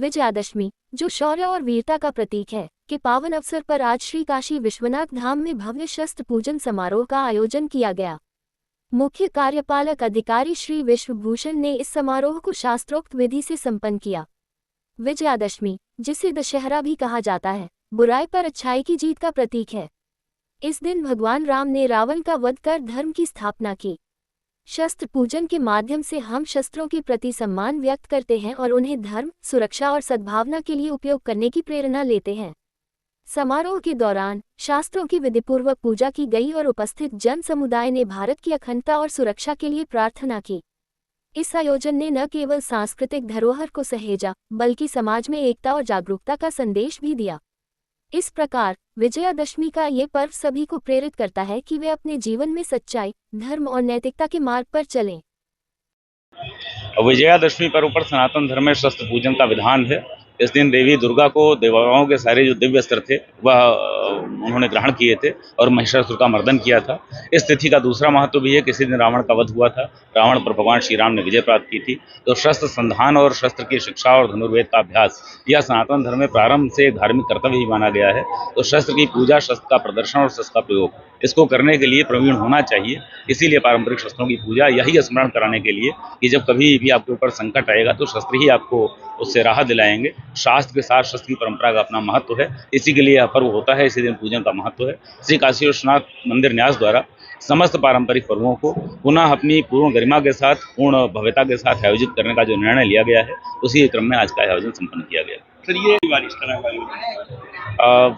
विजयादशमी, जो शौर्य और वीरता का प्रतीक है, के पावन अवसर पर आज श्री काशी विश्वनाथ धाम में भव्य शस्त्र पूजन समारोह का आयोजन किया गया। मुख्य कार्यपालक अधिकारी श्री विश्वभूषण ने इस समारोह को शास्त्रोक्त विधि से संपन्न किया। विजयादशमी, जिसे दशहरा भी कहा जाता है, बुराई पर अच्छाई की जीत का प्रतीक है। इस दिन भगवान राम ने रावण का वध कर धर्म की स्थापना की। शस्त्र पूजन के माध्यम से हम शस्त्रों के प्रति सम्मान व्यक्त करते हैं और उन्हें धर्म, सुरक्षा और सद्भावना के लिए उपयोग करने की प्रेरणा लेते हैं। समारोह के दौरान शास्त्रों की विधिपूर्वक पूजा की गई और उपस्थित जन समुदाय ने भारत की अखंडता और सुरक्षा के लिए प्रार्थना की। इस आयोजन ने न केवल सांस्कृतिक धरोहर को सहेजा, बल्कि समाज में एकता और जागरूकता का संदेश भी दिया। इस प्रकार विजयादशमी का ये पर्व सभी को प्रेरित करता है कि वे अपने जीवन में सच्चाई, धर्म और नैतिकता के मार्ग पर चलें। विजयादशमी पर्व पर सनातन धर्म में शस्त्र पूजन का विधान है। इस दिन देवी दुर्गा को देवताओं के सारे जो दिव्य अस्त्र थे वह उन्होंने ग्रहण किए थे और महिषासुर का मर्दन किया था। इस तिथि का दूसरा महत्व भी है, किसी दिन रावण का वध हुआ था, रावण पर भगवान श्री राम ने विजय प्राप्त की थी। तो शस्त्र संधान और शस्त्र की शिक्षा और धनुर्वेद का अभ्यास यह सनातन धर्म में प्रारंभ से धार्मिक कर्तव्य ही माना गया है। तो शस्त्र की पूजा, शस्त्र का प्रदर्शन और शस्त्र का प्रयोग, इसको करने के लिए प्रवीण होना चाहिए। इसीलिए पारंपरिक शस्त्रों की पूजा यही स्मरण कराने के लिए कि जब कभी भी आपके ऊपर संकट आएगा तो शस्त्र ही आपको उससे राहत दिलाएंगे। शास्त्र के साथ शस्त्र की परंपरा का अपना महत्व है, इसी के लिए यह पर्व होता है, इसी दिन पूजन का महत्व है। श्री काशी विश्वनाथ मंदिर न्यास द्वारा समस्त पारंपरिक पर्वों को पुनः अपनी पूर्ण गरिमा के साथ, पूर्ण भव्यता के साथ आयोजित करने का जो निर्णय लिया गया है, उसी क्रम में आज का आयोजन संपन्न किया गया। सर, ये इस तरह का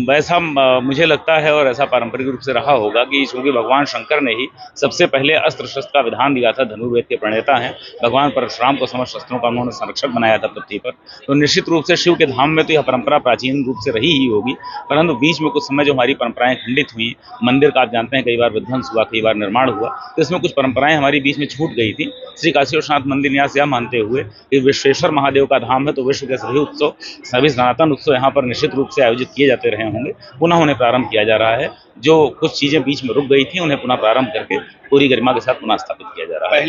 वैसा मुझे लगता है और ऐसा पारंपरिक रूप से रहा होगा कि चूंकि भगवान शंकर ने ही सबसे पहले अस्त्र शस्त्र का विधान दिया था, धनुर्वेद के प्रणेता हैं, भगवान परशुराम को समस्त शस्त्रों का उन्होंने संरक्षक बनाया था पृथ्वी पर। तो निश्चित रूप से शिव के धाम में तो यह परंपरा प्राचीन रूप से रही ही होगी, परंतु बीच में कुछ समय जो हमारी परंपराएं खंडित हुई, मंदिर का आप जानते हैं कई बार विध्वंस हुआ, कई बार निर्माण हुआ, तो इसमें कुछ परंपराएं हमारी बीच में छूट गई थी। श्री काशी विश्वनाथ मंदिर न्यास यह मानते हुए कि विश्वेश्वर महादेव का धाम है, तो विश्व के सभी उत्सव, सभी सनातन उत्सव यहाँ पर निश्चित रूप से आयोजित किए जाते रहे होंगे। पुनः उन्हें प्रारंभ किया जा रहा है। जो कुछ चीजें बीच में रुक गई थी, उन्हें पुनः प्रारंभ करके पूरी गरिमा के साथ पुनः स्थापित किया जा रहा है।